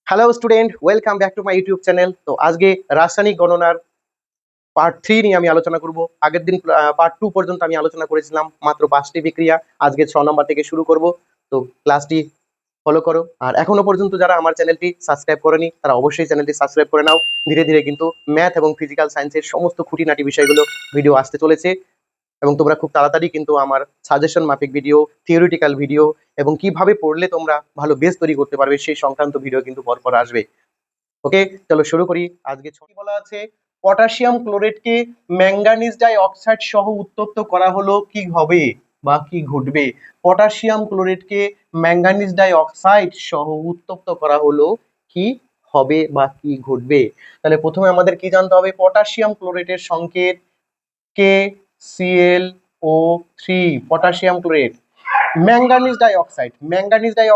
Hello student, welcome back to my YouTube channel. তো আজকে রাসায়নিক গণনার পার্ট 3 নিয়ে আমি আলোচনা করব। আগের দিন পার্ট 2 পর্যন্ত আমি আলোচনা করেছিলাম মাত্র 5টি বিক্রিয়া। আজকে 6 নম্বর থেকে শুরু করব। তো ক্লাসটি ফলো করো। আর এখনো পর্যন্ত যারা আমার চ্যানেলটি সাবস্ক্রাইব করেনি তারা অবশ্যই চ্যানেলটি সাবস্ক্রাইব করে নাও। ধীরে ধীরে কিন্তু ম্যাথ এবং ফিজিক্যাল সায়েন্সের সমস্ত খুঁটিনাটি বিষয়গুলো ভিডিও আসতে চলেছে এবং তোমরা খুব তাড়াতাড়ি কিন্তু আমার সাজেশন মাফিক ভিডিও, থিওরিটিক্যাল ভিডিও এবং কিভাবে পড়লে তোমরা ভালো বেস তৈরি করতে পারবে সেই সংক্রান্ত ভিডিও কিন্তু পরপর আসবে। ওকে, চলো শুরু করি। আজকে ছবি বলা আছে পটাশিয়াম ক্লোরেটকে ম্যাঙ্গানিজ ডাই অক্সাইড সহ উত্তপ্ত করা হলো, কি হবে বা কি ঘটবে। পটাশিয়াম ক্লোরেটকে ম্যাঙ্গানিজ ডাই অক্সাইড সহ উত্তপ্ত করা হলো, কি হবে বা কি ঘটবে। তাহলে প্রথমে আমাদের কি জানতে হবে, পটাশিয়াম ক্লোরেটের সংকেত KClO3, potassium chlorate. Manganese die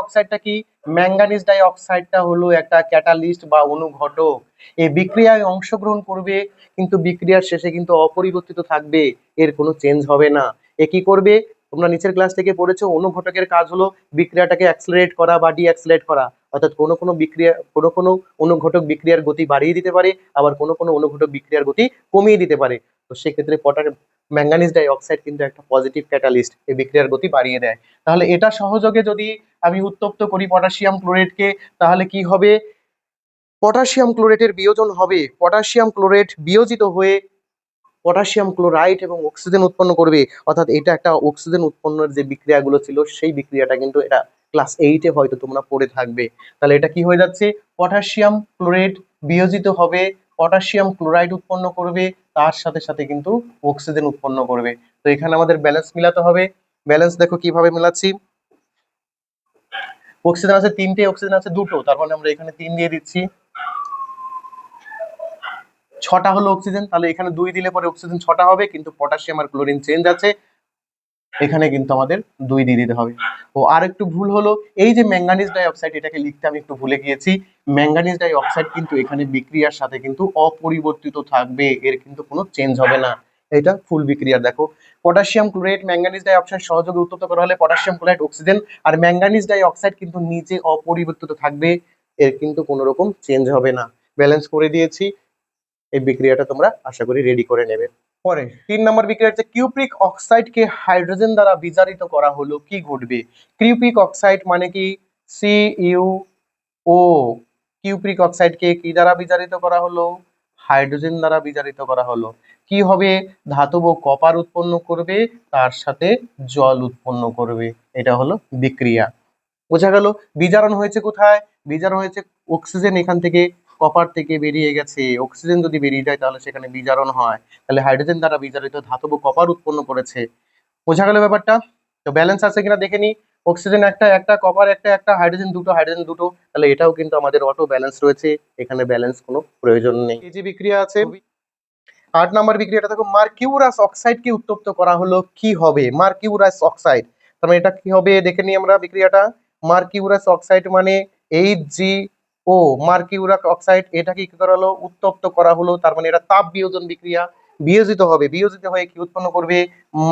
অক্সাইডটা কি? ম্যাঙ্গানিজ ডাই অক্সাইডটা হলো একটা ক্যাটালিস্ট বা অনুঘটক। এই বিক্রিয়ায় অংশগ্রহণ করবে কিন্তু বিক্রিয়ার শেষে কিন্তু অপরিবর্তিত থাকবে, এর কোনো চেঞ্জ হবে না। এ কি করবে? তোমরা নিচের ক্লাস থেকে পড়েছো, অনুঘটকের কাজ হলো বিক্রিয়াটাকে অ্যাক্সিলারেট করা বা ডিঅ্যাক্সিলারেট করা। অর্থাৎ কোনো অনুঘটক বিক্রিয়ার গতি বাড়িয়ে দিতে পারে, আবার কোনো অনুঘটক বিক্রিয়ার গতি কমিয়ে দিতে পারে। তো সেক্ষেত্রে ম্যাঙ্গানিজ ডাই অক্সাইড কিন্তু একটা পজিটিভ ক্যাটালিস্ট, এই বিক্রিয়ার গতি বাড়িয়ে দেয়। তাহলে এটা সহযোগে যদি আমি উত্তপ্ত করি পটাশিয়াম ক্লোরেটকে, তাহলে কি হবে? পটাশিয়াম ক্লোরেটের বিয়োজন হবে, পটাশিয়াম ক্লোরেট বিয়োজিত হয়ে পটাশিয়াম ক্লোরাইড এবং অক্সিজেন উৎপন্ন করবে। অর্থাৎ এটা একটা অক্সিজেন উৎপন্নের যে বিক্রিয়াগুলো ছিল সেই বিক্রিয়াটা কিন্তু এটা ক্লাস 8-এ হয়তো তোমরা পড়ে থাকবে। তাহলে এটা কি হয়ে যাচ্ছে? পটাশিয়াম ক্লোরেট বিয়োজিত হবে, পটাশিয়াম ক্লোরাইড উৎপন্ন করবে, তার সাথে সাথে কিন্তু অক্সিজেন উৎপন্ন করবে। তো এখানে আমাদের ব্যালেন্স মিলাতে হবে। ব্যালেন্স দেখো কিভাবে মেলাচ্ছি। অক্সিজেন আছে 3টে, অক্সিজেন আছে 2টো, তার মানে আমরা এখানে 3 দিয়ে দিচ্ছি। 6টা হলো অক্সিজেন, তাহলে এখানে 2 দিলে পরে অক্সিজেন 6টা হবে, কিন্তু পটাশিয়াম আর ক্লোরিন চেঞ্জ আছে, এখানে কিন্তু আমাদের 2 দিয়ে দিতে হবে। ও আর একটু ভুল হলো, এই যে ম্যাঙ্গানিজ ডাই অক্সাইড, এটাকে লিখতে আমি একটু ভুলে গিয়েছি। ম্যাঙ্গানিজ ডাই অক্সাইড কিন্তু এখানে বিক্রিয়ার সাথে কিন্তু অপরিবর্তিত থাকবে, এর কিন্তু কোনো চেঞ্জ হবে না। এটা ফুল বিক্রিয়া। দেখো, potassium chloride manganese die oxide সহযোগে উত্তপ্ত করা হলে পটাশিয়াম ক্লোরাইড অক্সিজেন আর ম্যাঙ্গানিজ ডাই অক্সাইড কিন্তু নিজে অপরিবর্তিত থাকবে, এর কিন্তু কোনো রকম চেঞ্জ হবে না। ব্যালেন্স করে দিয়েছি। এই বিক্রিয়াটা তোমরা আশা করি রেডি করে নেবে। পরে 3 নম্বর বিক্রিয়া হচ্ছে কিউপ্রিক অক্সাইডকে হাইড্রোজেন দ্বারা বিজারিত করা হলো, কি ঘটবে। কিউপ্রিক অক্সাইড মানে কি? CuO। কিউপ্রিক অক্সাইডকে কি দ্বারা বিজারিত করা হলো? হাইড্রোজেন দ্বারা বিজারিত করা হলো। কি হবে? ধাতব কপার উৎপন্ন করবে, তার সাথে জল উৎপন্ন করবে। এটা হলো বিক্রিয়া। বোঝা গেল? বিজারণ হয়েছে কোথায়? বিজারণ হয়েছে অক্সিজেন এখান থেকে কপার থেকে বেরিয়ে গেছে। অক্সিজেন যদি বেরিয়ে যায় তাহলে সেখানে বিজারণ হয়। তাহলে হাইড্রোজেন দ্বারা বিজারিত ধাতব কপার উৎপন্ন করেছে। বোঝা গেল ব্যাপারটা? তো ব্যালেন্স আছে কিনা দেখে নি। অক্সিজেন একটা একটা, কপার একটা একটা, হাইড্রোজেন দুটো, হাইড্রোজেন দুটো। তাহলে এটাও কিন্তু আমাদের অটো ব্যালেন্স রয়েছে, এখানে ব্যালেন্স কোনো প্রয়োজন নেই। এই যে বিক্রিয়া আছে 8 নম্বর বিক্রিয়াটা দেখো, মার্কিউরাস অক্সাইডকে উত্তপ্ত করা হলো, কি হবে? মার্কিউরাস অক্সাইড, তার মানে এটা কি হবে দেখে নিই আমরা বিক্রিয়াটা। মার্কিউরাস অক্সাইড মানে HgO, মার্কিউরাস অক্সাইড, এটাকে কি করা হলো? উত্তপ্ত করা হলো। তার মানে এটা তাপ বিয়োজন বিক্রিয়া। বিয়োজিত হবে, বিয়োজিত হয়ে কি উৎপন্ন করবে?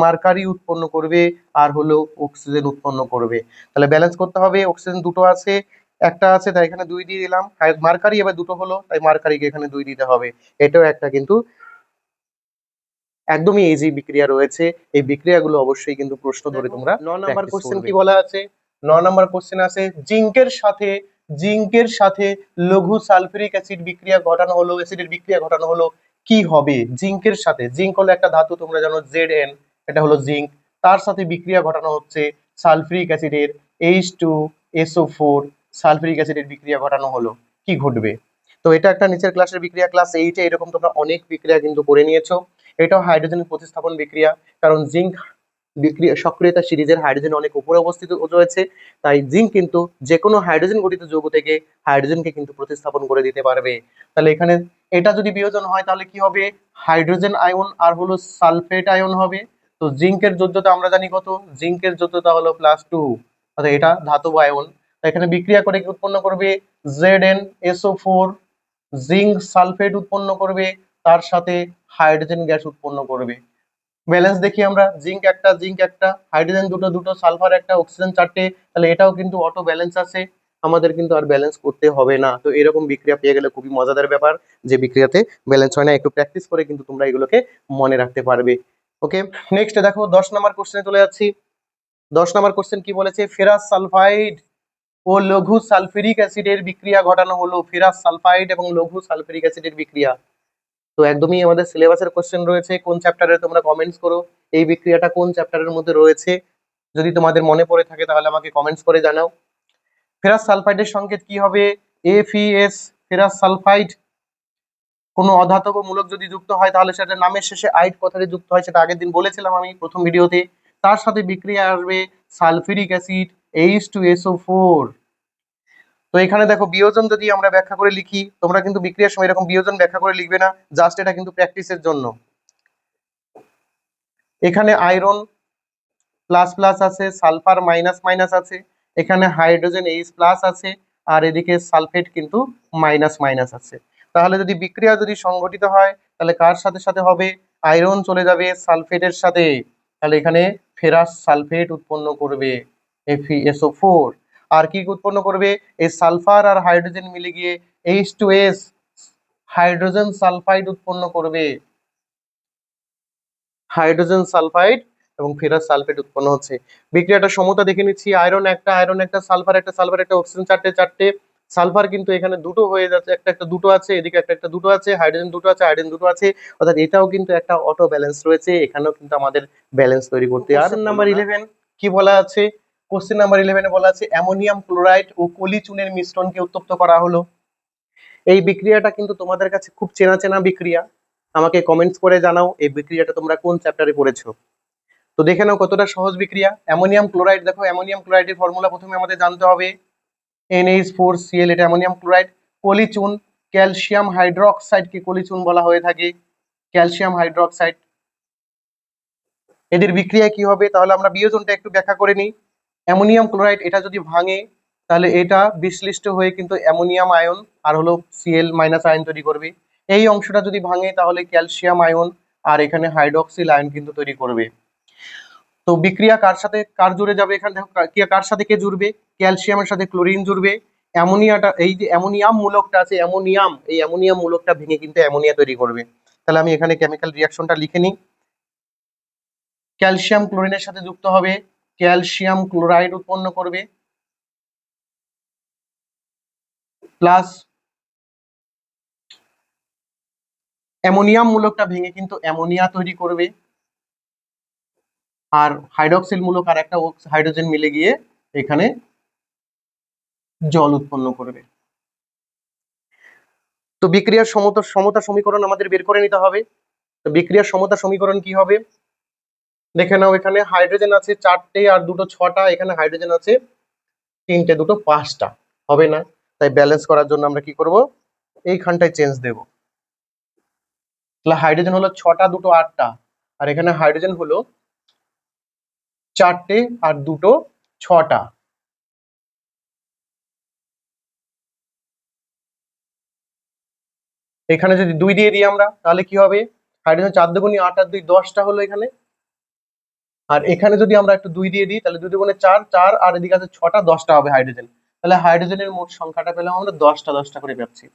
মার্কারি উৎপন্ন করবে আর হলো অক্সিজেন উৎপন্ন করবে। তাহলে ব্যালেন্স করতে হবে। অক্সিজেন দুটো আছে, একটা আছে, তাই এখানে 2 দিয়ে দিলাম। মার্কারি এবার দুটো হলো, তাই মার্কারিকে এখানে 2 দিতে হবে। এটাও একটা কিন্তু একদমই ইজি বিক্রিয়া রয়েছে। এই বিক্রিয়াগুলো অবশ্যই কিন্তু প্রশ্ন ধরে তোমরা 9 নাম্বার কোশ্চেন কি বলা আছে? 9 নাম্বার কোশ্চেন আছে জিঙ্কের সাথে লঘু সালফিউরিক অ্যাসিড বিক্রিয়া ঘটানো হলো, অ্যাসিডের বিক্রিয়া ঘটানো হলো, কি হবে? জিঙ্কের সাথে, জিঙ্ক হলো একটা ধাতু তোমরা জানো, Zn, এটা হলো জিঙ্ক, তার সাথে বিক্রিয়া ঘটানো হচ্ছে সালফিউরিক অ্যাসিডের H2SO4, সালফিউরিক অ্যাসিডের বিক্রিয়া ঘটানো হলো, কি ঘটবে? তো এটা একটা নিচের ক্লাসের বিক্রিয়া, ক্লাস 8-এ এরকম তোমরা অনেক বিক্রিয়া কিন্তু করে নিয়েছো। এটাও হাইড্রোজেনের প্রতিস্থাপন বিক্রিয়া, কারণ জিঙ্ক বিক্রিয়া সক্রিয়তা সিরিজের হাইড্রোজেন অনেক উপরে অবস্থিত রয়েছে, তাই জিঙ্ক কিন্তু যে কোনো হাইড্রোজেন গঠিত যৌগ থেকে হাইড্রোজেনকে কিন্তু প্রতিস্থাপন করে দিতে পারবে। তাহলে এখানে এটা যদি বিয়োজন হয় তাহলে কি হবে? হাইড্রোজেন আয়ন আর হলো সালফেট আয়ন হবে। তো জিঙ্কের যোজ্যতা আমরা জানি কত? জিঙ্কের যোজ্যতা হলো +2, অর্থাৎ এটা ধাতব আয়ন। এখানে বিক্রিয়া করে কি উৎপন্ন করবে? ZnSO4, জিঙ্ক সালফেট উৎপন্ন করবে, তার সাথে হাইড্রোজেন গ্যাস উৎপন্ন করবে। ব্যালেন্স দেখি আমরা, জিঙ্ক একটা, হাইড্রোজেন দুটো দুটো, সালফার একটা, অক্সিজেন 4টে, তাহলে এটাও কিন্তু অটো ব্যালেন্স আছে। আমাদের কিন্তু আর ব্যালেন্স করতে হবে না। তো এরকম বিক্রিয়া পেয়ে গেলে খুবই মজাদার ব্যাপার, যে বিক্রিয়াতে ব্যালেন্স হয় না। একটু প্র্যাকটিস করে কিন্তু তোমরা এগুলোকে মনে রাখতে পারবে। ওকে, নেক্সট দেখো 10 নম্বর কোশ্চেনে চলে যাচ্ছি। 10 নম্বর কোশ্চেন কি বলেছে, ফেরাস সালফাইড ও লঘু সালফিউরিক অ্যাসিডের বিক্রিয়া ঘটানো হলো। ফেরাস সালফাইড এবং লঘু সালফিউরিক অ্যাসিডের বিক্রিয়া, তো একদমই আমাদের সিলেবাসের কোশ্চেন রয়েছে। কোন চ্যাপ্টারে, তোমরা কমেন্টস করো এই বিক্রিয়াটা কোন চ্যাপ্টারের মধ্যে রয়েছে। যদি তোমাদের মনে পড়ে থাকে তাহলে আমাকে কমেন্টস করে জানাও। ফেরাস সালফাইডের সংকেত কি হবে, FeS। ফেরাস সালফাইড কোনো অধাতব মূলক যদি যুক্ত হয় তাহলে সেটা নামের শেষে আইড কথাটি যুক্ত হয়, সেটা আগের দিন বলেছিলাম আমি প্রথম ভিডিওতে। তার সাথে বিক্রিয়া আসবে সালফিউরিক অ্যাসিড H2SO4। তো এখানে দেখো বিয়োজন যদি আমরা ব্যাখ্যা করে লিখি, তোমরা কিন্তু বিক্রিয়ার সময় এরকম বিয়োজন ব্যাখ্যা করে লিখবে না, জাস্ট এটা কিন্তু প্র্যাকটিসের জন্য। এখানে আয়রন প্লাস প্লাস আছে, সালফার মাইনাস মাইনাস আছে, এখানে হাইড্রোজেন H প্লাস আছে, আর এদিকে সালফেট কিন্তু মাইনাস মাইনাস আছে। তাহলে যদি বিক্রিয়া যদি সংঘটিত হয় তাহলে কার সাথে সাথে হবে, আয়রন চলে যাবে সালফেটের সাথে, তাহলে এখানে ফেরাস সালফেট উৎপন্ন করবে FeSO4। আর কি উৎপন্ন করবে, এই সালফার আর হাইড্রোজেন মিলে গিয়ে H2S হাইড্রোজেন সালফাইড উৎপন্ন করবে। হাইড্রোজেন সালফাইড এবং ফেরাস সালফেট উৎপন্ন হচ্ছে। বিক্রিয়াটা সমতা দেখে নিচ্ছি, আয়রন একটা, সালফার একটা, অক্সিজেন চারটে। সালফার কিন্তু এখানে দুটো হয়ে যাচ্ছে, একটা দুটো আছে, এদিকে একটা দুটো আছে, হাইড্রোজেন দুটো আছে, হাইড্রোজেন দুটো আছে, অর্থাৎ এটাও কিন্তু একটা অটো ব্যালেন্স রয়েছে, এখানেও কিন্তু আমাদের ব্যালেন্স তৈরি করতে। আর নাম্বার 11 কি বলা আছে, কোশ্চেন নাম্বার 11 বলা আছে অ্যামোনিয়াম ক্লোরাইড ও পলি চুনের মিশ্রণকে উত্তপ্ত করা হলো। এই বিক্রিয়াটা কিন্তু তোমাদের কাছে খুব চেনা চেনা বিক্রিয়া, আমাকে কমেন্টস করে জানাও এই বিক্রিয়াটা তোমরা কোন চ্যাপ্টারে পড়েছো। তো দেখে নাও কতটা সহজ বিক্রিয়া। অ্যামোনিয়াম ক্লোরাইড, দেখো অ্যামোনিয়াম ক্লোরাইডের ফর্মুলা প্রথমে আমাদের জানতে হবে, NH4Cl, এটা অ্যামোনিয়াম ক্লোরাইড। পলিচুন, ক্যালসিয়াম হাইড্রোক্সাইডকে পলিচুন বলা হয়ে থাকে, ক্যালসিয়াম হাইড্রোক্সাইড। এদের বিক্রিয়া কি হবে, তাহলে আমরা বিয়োজনটা একটু ব্যাখ্যা করে নিই। অ্যামোনিয়াম ক্লোরাইড এটা যদি ভাঙে তাহলে এটা বিশ্লিষ্ট হয়ে কিন্তু অ্যামোনিয়াম আয়ন আর হলো Cl মাইনাস আয়ন তৈরি করবে। এই অংশটা যদি ভাঙে তাহলে ক্যালসিয়াম আয়ন আর এখানে হাইড্রোক্সিল আয়ন কিন্তু তৈরি করবে। তো বিক্রিয়া কার সাথে কার জুড়ে যাবে, এখানে দেখো কার সাথে কে জুড়বে, ক্যালসিয়ামের সাথে ক্লোরিন জুড়বে। অ্যামোনিয়াটা, এই যে অ্যামোনিয়াম মূলকটা আছে, এই অ্যামোনিয়াম মূলকটা ভেঙে কিন্তু অ্যামোনিয়া তৈরি করবে। তাহলে আমি এখানে কেমিক্যাল রিয়াকশনটা লিখে নিই। ক্যালসিয়াম ক্লোরিনের সাথে যুক্ত হবে, ক্যালসিয়াম ক্লোরাইড উৎপন্ন করবে, প্লাস অ্যামোনিয়াম মূলকটা ভেঙে কিন্তু অ্যামোনিয়া তৈরি করবে, আর হাইড্রোক্সিল মূলক আর একটা হাইড্রোজেন মিলে গিয়ে এখানে জল উৎপন্ন করবে। তো বিক্রিয়ার সমতা সমীকরণ আমাদের বের করে নিতে হবে। তো বিক্রিয়ার সমতা সমীকরণ কি হবে, দেখে নাও। এখানে হাইড্রোজেন আছে 4টে আর দুটো 6টা, এখানে হাইড্রোজেন আছে 3টে, দুটো 5টা, হবে না। তাই ব্যালেন্স করার জন্য আমরা কি করব, এইখানটায় চেঞ্জ দেব। তাহলে হাইড্রোজেন হলো 6টা, দুটো 8টা, আর এখানে হাইড্রোজেন হলো 4টে আর দুটো 6টা। এখানে যদি 2 দিয়ে দিই আমরা তাহলে কি হবে, হাইড্রোজেন 4 দুগুণে 8 আর 2 10টা হলো এখানে। আর এখানে যদি আমরা একটু 2 দিয়ে দিই তাহলে 2 দুগুণে 4, 4 আর এদিকে আছে 6টা, 10টা হবে হাইড্রোজেন। তাহলে হাইড্রোজেনের মোট সংখ্যাটা পেলাম আমরা 10টা করে পাচ্ছি।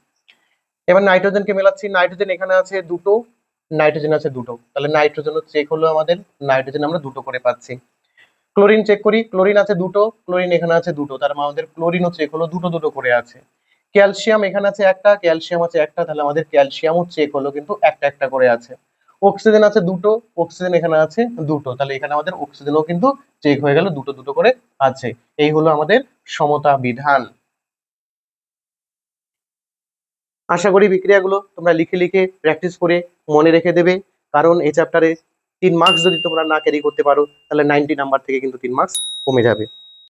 এবার নাইট্রোজেনকে মেলাচ্ছি, নাইট্রোজেন এখানে আছে দুটো, নাইট্রোজেন আছে দুটো, তাহলে নাইট্রোজেনও চেক হলো আমাদের, নাইট্রোজেন আমরা দুটো করে পাচ্ছি। ক্লোরিন চেক করি, ক্লোরিন আছে দুটো, ক্লোরিন এখানে আছে দুটো, তার মানে আমাদের ক্লোরিনও চেক হলো, দুটো করে আছে। ক্যালসিয়াম এখানে আছে একটা, ক্যালসিয়াম আছে একটা, তাহলে আমাদের ক্যালসিয়ামও চেক হলো, কিন্তু একটা করে আছে। অক্সিজেন আছে দুটো, অক্সিজেন এখানে আছে দুটো, তাহলে এখানে আমাদের অক্সিজেনও কিন্তু চেক হয়ে গেল, দুটো করে আছে। এই হলো আমাদের সমতা বিধান। আশা করি বিক্রিয়াগুলো তোমরা লিখে লিখে প্র্যাকটিস করে মনে রেখে দেবে, কারণ এই চ্যাপ্টারে 3 মার্কস যদি তোমরা না ক্যারি করতে পারো তাহলে 90 নাম্বার থেকে কিন্তু 3 মার্কস কমে যাবে।